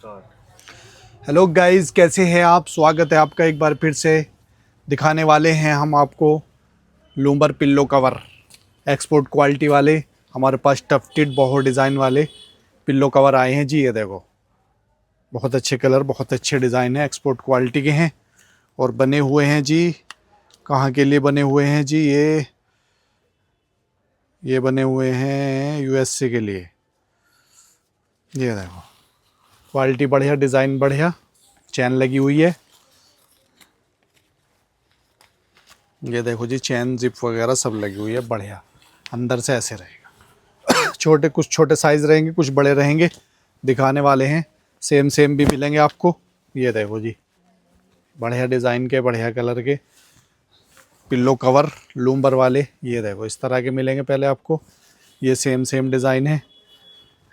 Hello guys, कैसे हैं आप। स्वागत है आपका एक बार फिर से। दिखाने वाले हैं हम आपको लूमबर पिल्लो कवर, एक्सपोर्ट क्वालिटी वाले। हमारे पास टफ्टेड बहुत डिज़ाइन वाले पिल्लो कवर आए हैं जी। ये देखो, बहुत अच्छे कलर, बहुत अच्छे डिज़ाइन है, एक्सपोर्ट क्वालिटी के हैं और बने हुए हैं जी। कहाँ के लिए बने हुए हैं जी? ये बने हुए हैं यूएसए के लिए। ये देखो, क्वालिटी बढ़िया, डिज़ाइन बढ़िया, चैन लगी हुई है। ये देखो जी, चैन जिप वगैरह सब लगी हुई है, बढ़िया। अंदर से ऐसे रहेगा। छोटे, कुछ छोटे साइज़ रहेंगे, कुछ बड़े रहेंगे, दिखाने वाले हैं। सेम सेम भी मिलेंगे आपको। ये देखो जी, बढ़िया डिज़ाइन के, बढ़िया कलर के पिल्लो कवर लूमबर वाले। ये देखो, इस तरह के मिलेंगे पहले आपको। ये सेम सेम डिज़ाइन है,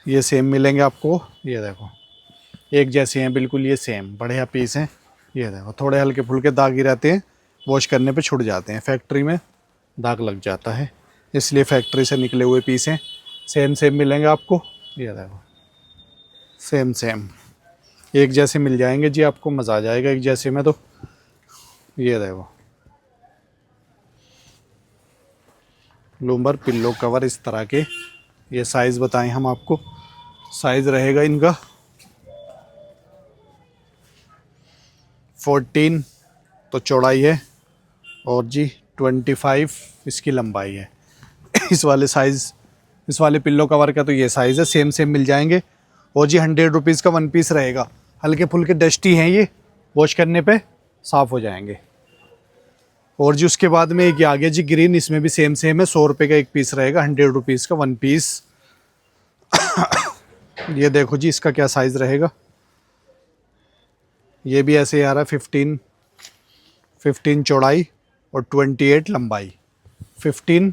ये सेम मिलेंगे आपको। ये देखो, एक जैसे हैं बिल्कुल, ये सेम बढ़िया पीस हैं। ये देखो, थोड़े हल्के फुल्के दाग ही रहते हैं, वॉश करने पे छूट जाते हैं, फैक्ट्री में दाग लग जाता है, इसलिए फैक्ट्री से निकले हुए पीस हैं। सेम सेम मिलेंगे आपको। ये देखो, सेम सेम एक जैसे मिल जाएंगे जी आपको, मज़ा आ जाएगा एक जैसे में तो। ये देखो, लूमबर पिल्लो कवर इस तरह के। ये साइज़ बताएं हम आपको। साइज़ रहेगा इनका 14 तो चौड़ाई है, और जी 25 इसकी लंबाई है। इस वाले साइज़, इस वाले पिल्लो कवर का तो ये साइज़ है। सेम सेम मिल जाएंगे। और जी 100 रुपीज़ का वन पीस रहेगा। हल्के फुल्के डस्टी हैं ये, वॉश करने पे साफ़ हो जाएंगे। और जी उसके बाद में एक ये आ गया जी ग्रीन, इसमें भी सेम सेम है। 100 रुपये का एक पीस रहेगा, 100 रुपीज़ का वन पीस। ये देखो जी, इसका क्या साइज़ रहेगा। ये भी ऐसे ही आ रहा है, 15 चौड़ाई और 28 लंबाई। 15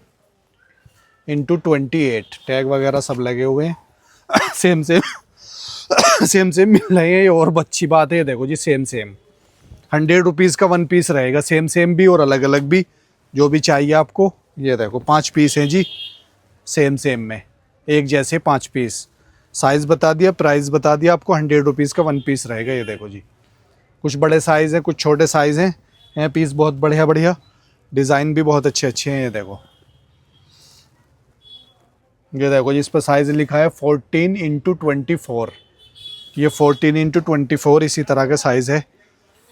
इंटू 28, टैग वगैरह सब लगे हुए हैं। सेम सेम सेम सेम मिल रहे हैं। ये और अच्छी बात है, ये देखो जी, सेम सेम 100 रुपीज़ का वन पीस रहेगा। सेम सेम भी और अलग अलग भी, जो भी चाहिए आपको। ये देखो, 5 पीस हैं जी सेम सेम में, एक जैसे 5 पीस। साइज़ बता दिया, प्राइस बता दिया आपको। 100 रुपीज़ का वन पीस रहेगा। ये देखो जी, कुछ बड़े साइज़ हैं, कुछ छोटे साइज़ हैं पीस बहुत बढ़िया बढ़िया। डिज़ाइन भी बहुत अच्छे अच्छे हैं। ये देखो जी, इस पर साइज़ लिखा है 14 इंटू 24। ये 14 इंटू 24 इसी तरह का साइज़ है।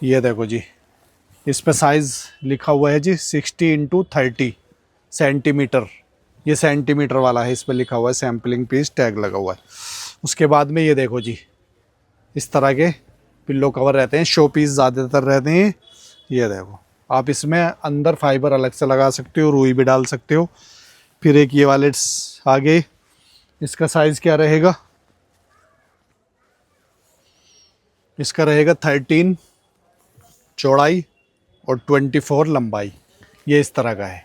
ये देखो जी, इस पर साइज़ लिखा हुआ है जी 60 इंटू 30 सेंटीमीटर। ये सेंटीमीटर वाला है, इस पर लिखा हुआ है, सैम्पलिंग पीस टैग लगा हुआ है। उसके बाद में ये देखो जी, इस तरह के पिल्लो कवर रहते हैं, शो पीस ज़्यादातर रहते हैं। ये देखो, आप इसमें अंदर फाइबर अलग से लगा सकते हो, रुई भी डाल सकते हो। फिर एक ये वाले आगे, इसका साइज़ क्या रहेगा, इसका रहेगा 13 चौड़ाई और 24 लंबाई। ये इस तरह का है।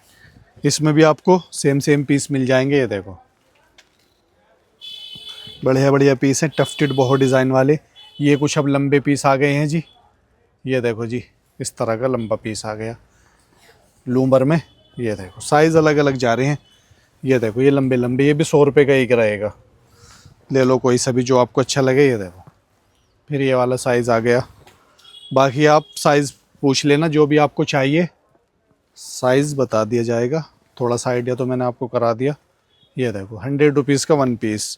इसमें भी आपको सेम सेम पीस मिल जाएंगे। ये देखो, बढ़िया बढ़िया पीस हैं, टफ्टेड बहुत डिज़ाइन वाले। ये कुछ अब लंबे पीस आ गए हैं जी। ये देखो जी, इस तरह का लंबा पीस आ गया लूमबर में। ये देखो, साइज़ अलग अलग जा रहे हैं। ये देखो, ये लंबे लंबे, ये भी 100 रुपये का एक रहेगा। ले लो कोई सा भी जो आपको अच्छा लगे। ये देखो, फिर ये वाला साइज़ आ गया। बाकी आप साइज़ पूछ लेना, जो भी आपको चाहिए साइज़ बता दिया जाएगा। थोड़ा सा आइडिया तो मैंने आपको करा दिया। ये देखो, 100 रुपीज़ का वन पीस,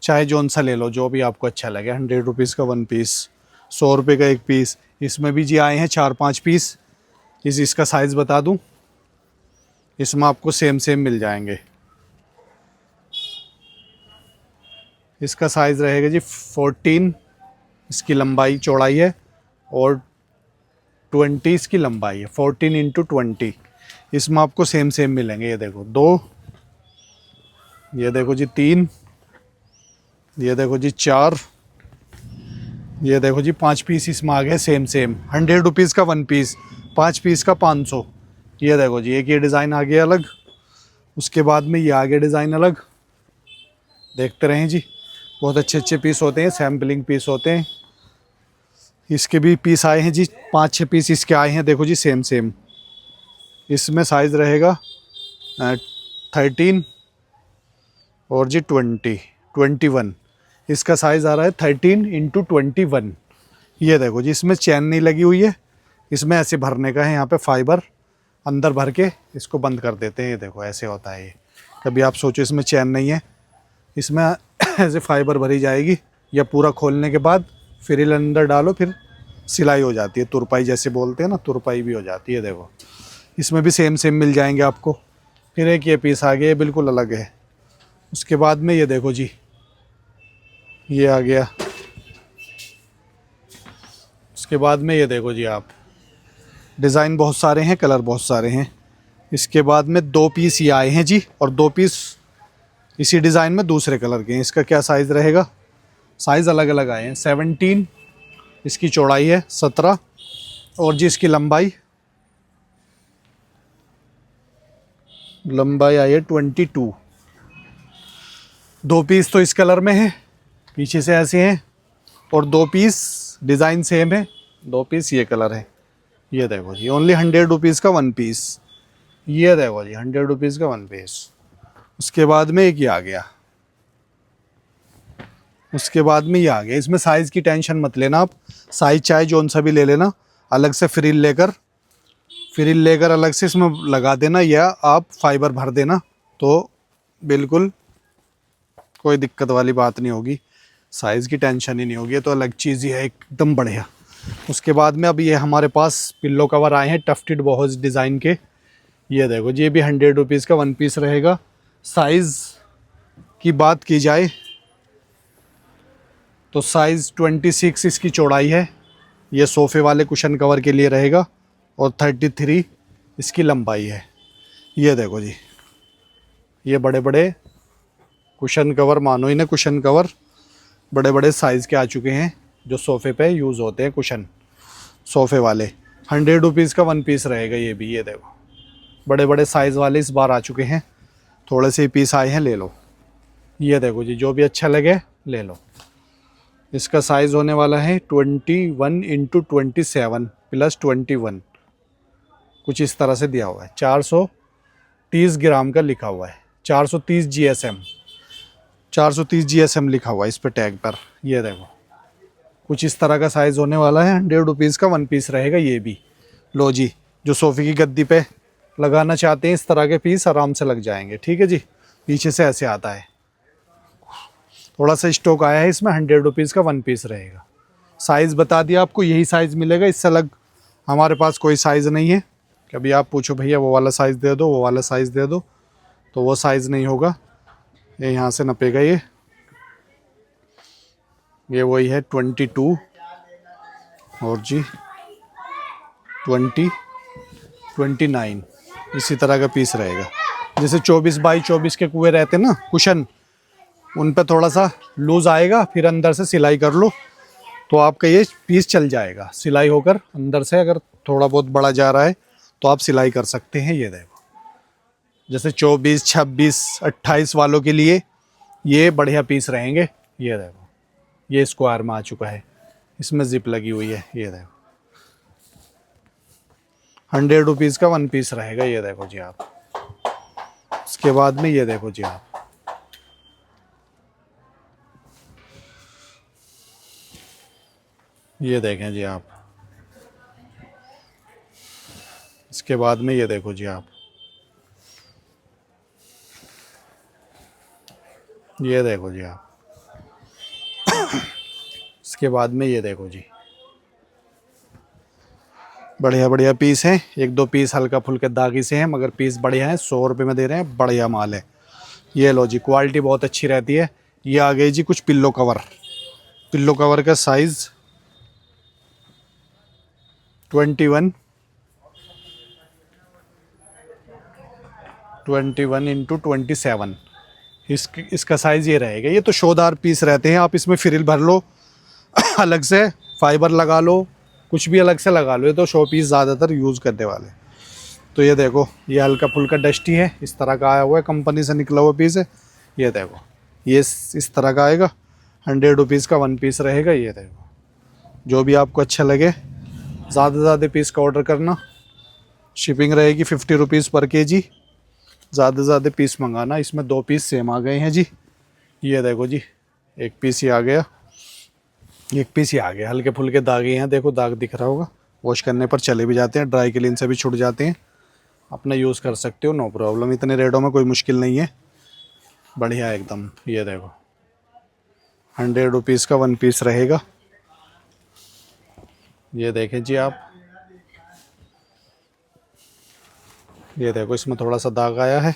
चाहे जौन सा ले लो, जो भी आपको अच्छा लगे। 100 रुपीज़ का वन पीस, 100 रुपये का एक पीस। इसमें भी जी आए हैं 4-5 पीस। इसका साइज़ बता दूं, इसमें आपको सेम सेम मिल जाएंगे। इसका साइज़ रहेगा जी 14 इसकी लंबाई चौड़ाई है, और 20 इसकी लंबाई है। 14 इंटू 20, इसमें आपको सेम सेम मिलेंगे। ये देखो 2, ये देखो जी 3, ये देखो जी 4, ये देखो जी 5 पीस इसमें आ गए सेम सेम। 100 रुपीज़ का वन पीस, 5 पीस का 500। ये देखो जी, एक ये डिज़ाइन आ गया अलग, उसके बाद में ये आ गया डिज़ाइन अलग। देखते रहें जी, बहुत अच्छे अच्छे पीस होते हैं, सैम्पलिंग पीस होते हैं। इसके भी पीस आए हैं जी, 5-6 पीस इसके आए हैं। देखो जी, सेम सेम। इसमें साइज़ रहेगा 13 और जी 21। इसका साइज़ आ रहा है 13x21। ये देखो जी, इसमें चैन नहीं लगी हुई है, इसमें ऐसे भरने का है, यहाँ पे फाइबर अंदर भर के इसको बंद कर देते हैं। ये देखो ऐसे होता है ये। कभी आप सोचो इसमें चैन नहीं है, इसमें ऐसे फाइबर भरी जाएगी, या पूरा खोलने के बाद फ्रिल अंदर डालो, फिर सिलाई हो जाती है, तुरपाई जैसे बोलते हैं ना, तुरपाई भी हो जाती है। देखो इसमें भी सेम मिल जाएंगे आपको। फिर एक ये पीस आ गया, ये बिल्कुल अलग है। उसके बाद में ये देखो जी, ये आ गया। उसके बाद में ये देखो जी, आप डिज़ाइन बहुत सारे हैं, कलर बहुत सारे हैं। इसके बाद में 2 पीस ये आए हैं जी, और 2 पीस इसी डिज़ाइन में दूसरे कलर के हैं। इसका क्या साइज़ रहेगा, साइज़ अलग अलग आए हैं। 17 इसकी चौड़ाई है, 17, और जी इसकी लंबाई आई है 22। 2 पीस तो इस कलर में है, पीछे से ऐसे हैं, और 2 पीस डिज़ाइन सेम है, 2 पीस ये कलर है। ये देखो जी, ओनली 100 रुपीज़ का 1 पीस। ये देखो जी, 100 रुपीज़ का 1 पीस। उसके बाद में एक ये आ गया, उसके बाद में ये आ गया। इसमें साइज़ की टेंशन मत लेना आप, साइज़ चाहे जोन सा भी ले लेना, अलग से फ्रिल लेकर अलग से इसमें लगा देना, या आप फाइबर भर देना, तो बिल्कुल कोई दिक्कत वाली बात नहीं होगी, साइज़ की टेंशन ही नहीं होगी। ये तो अलग चीज़ ही है, एकदम बढ़िया। उसके बाद में अब ये हमारे पास पिल्लो कवर आए हैं टफ्टेड बोहोज डिज़ाइन के। ये देखो जी, ये भी 100 रुपीज़ का 1 पीस रहेगा। साइज़ की बात की जाए तो साइज़ 26 इसकी चौड़ाई है, ये सोफ़े वाले कुशन कवर के लिए रहेगा, और 33 इसकी लंबाई है। ये देखो जी, ये बड़े बड़े कुशन कवर, मानो इन्हें कुशन कवर बड़े बड़े साइज़ के आ चुके हैं, जो सोफ़े पे यूज़ होते हैं, कुशन सोफ़े वाले। 100 रुपीज़ का 1 पीस रहेगा ये भी। ये देखो बड़े बड़े साइज़ वाले इस बार आ चुके हैं, थोड़े से पीस आए हैं, ले लो। ये देखो जी, जो भी अच्छा लगे ले लो। इसका साइज़ होने वाला है 21x27 + 21, कुछ इस तरह से दिया हुआ है। 430 ग्राम का लिखा हुआ है, 430 GSM लिखा हुआ है इस पर टैग पर। ये देखो कुछ इस तरह का साइज़ होने वाला है। 100 रुपीज़ का 1 पीस रहेगा ये भी। लो जी, जो सोफ़े की गद्दी पे लगाना चाहते हैं, इस तरह के पीस आराम से लग जाएंगे। ठीक है जी, पीछे से ऐसे आता है, थोड़ा सा स्टॉक आया है इसमें। 100 रुपीज़ का 1 पीस रहेगा। साइज़ बता दिया आपको, यही साइज़ मिलेगा, इससे अलग हमारे पास कोई साइज़ नहीं है। कभी आप पूछो भैया वो वाला साइज़ दे दो, वो वाला साइज़ दे दो, तो वो साइज़ नहीं होगा। ये यहाँ से नपेगा, ये वही है 22, और जी 29 इसी तरह का पीस रहेगा। जैसे 24x24 के कुएँ रहते हैं ना कुशन, उन पे थोड़ा सा लूज़ आएगा, फिर अंदर से सिलाई कर लो तो आपका ये पीस चल जाएगा। सिलाई होकर अंदर से अगर थोड़ा बहुत बड़ा जा रहा है तो आप सिलाई कर सकते हैं। ये देखो, जैसे 24, 26, 28 वालों के लिए ये बढ़िया पीस रहेंगे। ये देखो, ये स्क्वायर में आ चुका है, इसमें जिप लगी हुई है। ये देखो 100 रुपीज़ का 1 पीस रहेगा। ये देखो जी आप। उसके बाद में ये देखो जी आप, ये देखें जी आप। इसके बाद में ये देखो जी आप, ये देखो जी आप। इसके बाद में ये देखो जी, बढ़िया बढ़िया पीस हैं। 1-2 पीस हल्का फुल्के दागी से हैं, मगर पीस बढ़िया हैं। 100 रुपये में दे रहे हैं, बढ़िया माल है। ये लो जी, क्वालिटी बहुत अच्छी रहती है। ये आ गई जी कुछ पिल्लो कवर। पिल्लो कवर का साइज़ 21x27, इसका साइज़ ये रहेगा। ये तो शोदार पीस रहते हैं, आप इसमें फ्रिल भर लो, अलग से फाइबर लगा लो, कुछ भी अलग से लगा लो। ये तो शो पीस ज़्यादातर यूज़ करने वाले। तो ये देखो, ये हल्का फुल्का डस्टी है, इस तरह का आया हुआ है, कंपनी से निकला हुआ पीस है। ये देखो, ये इस तरह का आएगा। 100 रुपीज़ का 1 पीस रहेगा। ये देखो, जो भी आपको अच्छा लगे, ज़्यादा से ज़्यादा पीस का ऑर्डर करना। शिपिंग रहेगी 50 रुपीज़ पर kg। ज़्यादा से ज़्यादा पीस मंगाना। इसमें 2 पीस सेम आ गए हैं जी। ये देखो जी, एक पीस ही आ गया, एक पीस ही आ गया। हल्के फुल्के दाग ही हैं, देखो दाग दिख रहा होगा। वॉश करने पर चले भी जाते हैं, ड्राई क्लीन से भी छूट जाते हैं। अपना यूज़ कर सकते हो, नो प्रॉब्लम। इतने रेटों में कोई मुश्किल नहीं है, बढ़िया एकदम। ये देखो 100 रुपीज़ का 1 पीस रहेगा। ये देखें जी आप, ये देखो इसमें थोड़ा सा दाग आया है,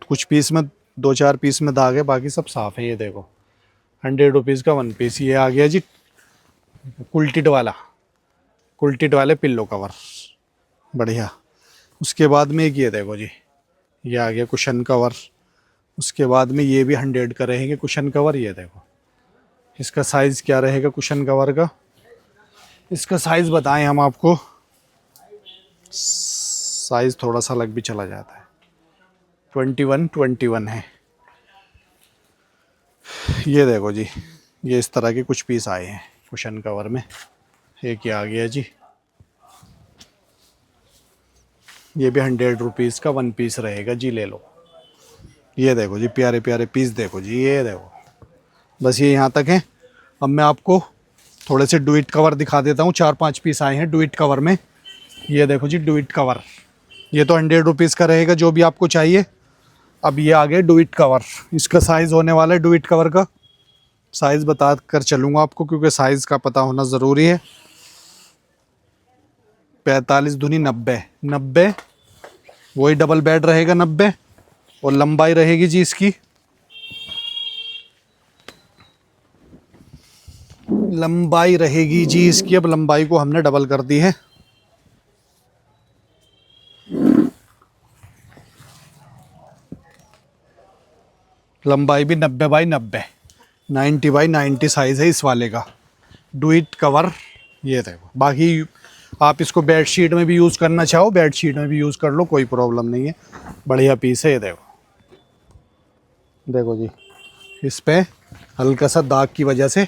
कुछ पीस में 2-4 पीस में दाग है, बाकी सब साफ़ है। ये देखो 100 रुपीज़ का 1 पीस। ये आ गया जी कुल्टिट वाला, कुल्टिट वाले पिल्लो कवर, बढ़िया। उसके बाद में एक ये देखो जी, ये आ गया कुशन कवर। उसके बाद में ये भी 100 का रहेंगे कुशन कवर। ये देखो इसका साइज़ क्या रहेगा कुशन कवर का, इसका साइज़ बताएं हम आपको, साइज़ थोड़ा सा अलग भी चला जाता है, 21 है। ये देखो जी, ये इस तरह के कुछ पीस आए हैं कुशन कवर में। एक ये आ गया जी, ये भी 100 रुपीज़ का 1 पीस रहेगा जी, ले लो। ये देखो जी प्यारे प्यारे पीस, देखो जी, ये देखो। बस ये यहाँ तक है। अब मैं आपको थोड़े से डुइट कवर दिखा देता हूँ। 4-5 पीस आए हैं डुइट कवर में। ये देखो जी डुइट कवर, ये तो 100 रुपीज़ का रहेगा जो भी आपको चाहिए। अब ये आ गए डुइट कवर, इसका साइज़ होने वाला है, डुइट कवर का साइज़ बता कर चलूँगा आपको, क्योंकि साइज़ का पता होना ज़रूरी है। 45 दूनी 90, वही डबल बेड रहेगा 90, और लंबाई रहेगी जी इसकी, लंबाई रहेगी जी इसकी, अब लंबाई को हमने डबल कर दी है। लंबाई भी 90 बाई 90, 90 बाई 90 साइज़ है इस वाले का डुइट कवर। ये देखो, बाकी आप इसको बेड शीट में भी यूज़ करना चाहो, बेड शीट में भी यूज़ कर लो, कोई प्रॉब्लम नहीं है, बढ़िया पीस है। ये देखो, देखो जी इस पे हल्का सा दाग की वजह से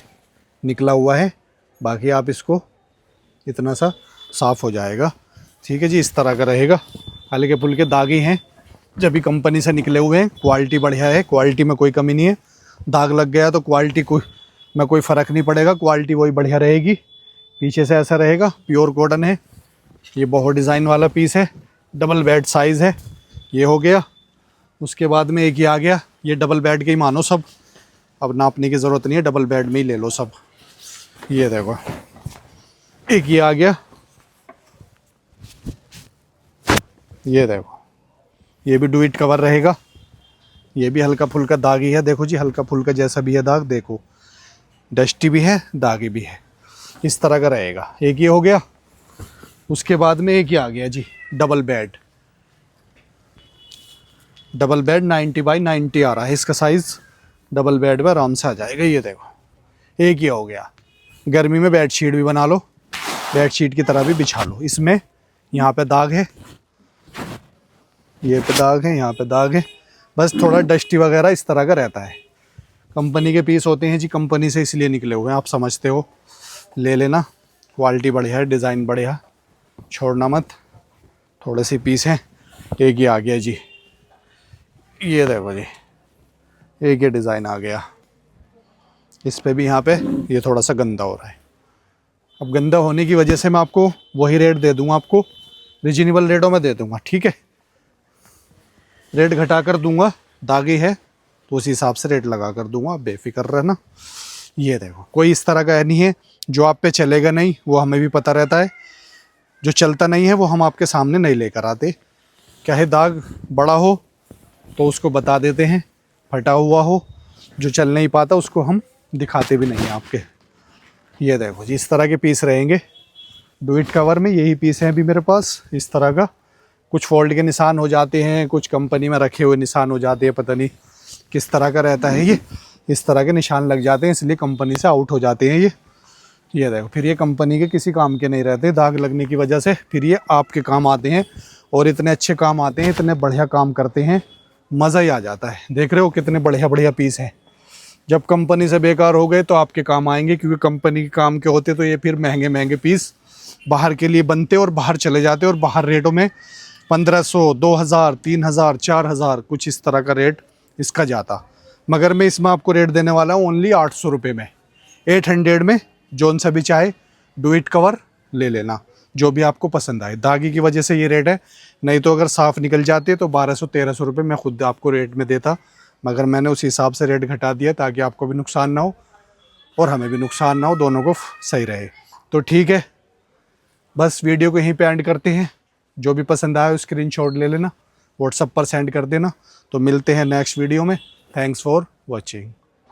निकला हुआ है, बाकी आप इसको इतना सा साफ़ हो जाएगा। ठीक है जी, इस तरह का रहेगा। हल्के फुल्के दाग ही हैं, जब भी कंपनी से निकले हुए हैं, क्वालिटी बढ़िया है, क्वालिटी में कोई कमी नहीं है। दाग लग गया तो क्वालिटी में कोई फ़र्क नहीं पड़ेगा, क्वालिटी वही बढ़िया रहेगी। पीछे से ऐसा रहेगा, प्योर कॉटन है। ये बहुत डिज़ाइन वाला पीस है, डबल बेड साइज़ है। ये हो गया। उसके बाद में एक ही आ गया, ये डबल बेड के ही मानो सब, अब नापने की ज़रूरत नहीं है, डबल बेड में ही ले लो सब। ये देखो एक ये आ गया, ये देखो, ये भी डुइट कवर रहेगा। ये भी हल्का फुल्का दाग ही है, देखो जी हल्का फुल्का जैसा भी है दाग, देखो डस्टी भी है, दागी भी है, इस तरह का रहेगा। एक ये हो गया। उसके बाद में एक ये आ गया जी double bed, double bed 90 by 90 आ रहा है इसका साइज़, डबल बेड में आराम से आ जाएगा। ये देखो एक ये हो गया। गर्मी में बेड शीट भी बना लो, बेड शीट की तरह भी बिछा लो। इसमें यहाँ पे दाग है, ये पे दाग है, यहाँ पे दाग है, बस थोड़ा डस्टी वगैरह इस तरह का रहता है। कंपनी के पीस होते हैं जी, कंपनी से इसलिए निकले हुए हैं, आप समझते हो, ले लेना। क्वालिटी बढ़िया है, डिज़ाइन बढ़िया, छोड़ना मत। थोड़े से पीस हैं। एक ये आ गया जी, ये देखो जी, एक ये डिज़ाइन आ गया। इस पे भी यहाँ पे ये थोड़ा सा गंदा हो रहा है। अब गंदा होने की वजह से मैं आपको वही रेट दे दूँगा, आपको रीजनेबल रेटों में दे दूँगा, ठीक है। रेट घटा कर दूँगा, दागी है तो उसी हिसाब से रेट लगा कर दूँगा, आप बेफिक्र रहना। ये देखो, कोई इस तरह का नहीं है जो आप पे चलेगा नहीं, वो हमें भी पता रहता है। जो चलता नहीं है वो हम आपके सामने नहीं लेकर आते। चाहे दाग बड़ा हो तो उसको बता देते हैं, फटा हुआ हो, जो चल नहीं पाता उसको हम दिखाते भी नहीं हैं आपके। ये देखो जी, इस तरह के पीस रहेंगे डुइट कवर में। यही पीस हैं अभी मेरे पास इस तरह का। कुछ फोल्ड के निशान हो जाते हैं, कुछ कंपनी में रखे हुए निशान हो जाते हैं, पता नहीं किस तरह का रहता है ये, इस तरह के निशान लग जाते हैं, इसलिए कंपनी से आउट हो जाते हैं ये देखो, फिर ये कंपनी के किसी काम के नहीं रहते, दाग लगने की वजह से फिर ये आपके काम आते हैं। और इतने अच्छे काम आते हैं, इतने बढ़िया काम करते हैं, मज़ा ही आ जाता है। देख रहे हो कितने बढ़िया बढ़िया पीस हैं। जब कंपनी से बेकार हो गए तो आपके काम आएंगे, क्योंकि कंपनी के काम के होते तो ये फिर महंगे महंगे पीस बाहर के लिए बनते और बाहर चले जाते, और बाहर रेटों में 1500, 2000, 3000, 4000 कुछ इस तरह का रेट इसका जाता। मगर मैं इसमें आपको रेट देने वाला हूँ ओनली 800 रुपये में। 800 में जोन सा भी चाहे डुइट कवर ले लेना, जो भी आपको पसंद आए। दागी की वजह से ये रेट है, नहीं तो अगर साफ़ निकल जाती है तो 1200-1300 रुपये मैं खुद आपको रेट में देता, मगर मैंने उस हिसाब से रेट घटा दिया ताकि आपको भी नुकसान ना हो और हमें भी नुकसान ना हो, दोनों को सही रहे। तो ठीक है, बस वीडियो को यहीं पे एंड करते हैं। जो भी पसंद आया स्क्रीनशॉट ले लेना, व्हाट्सएप पर सेंड कर देना। तो मिलते हैं नेक्स्ट वीडियो में। Thanks for watching.